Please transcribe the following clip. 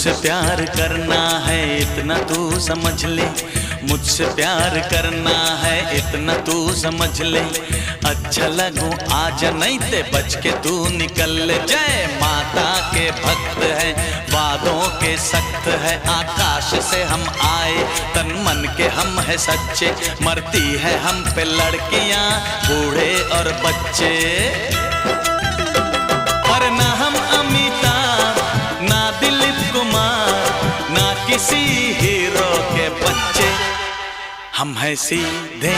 मुझसे प्यार करना है इतना तू समझ ले, मुझसे प्यार करना है इतना तू समझ ले। अच्छा लगूं आज नहीं ते बच के तू निकल ले। जय माता के भक्त है, वादों के सख्त है, आकाश से हम आए तन मन के हम है सच्चे। मरती है हम पे लड़कियां बूढ़े और बच्चे, पर ना हम अमिताभ ना दिलीप कुमार ना किसी हीरो के बच्चे। हम हैं सीधे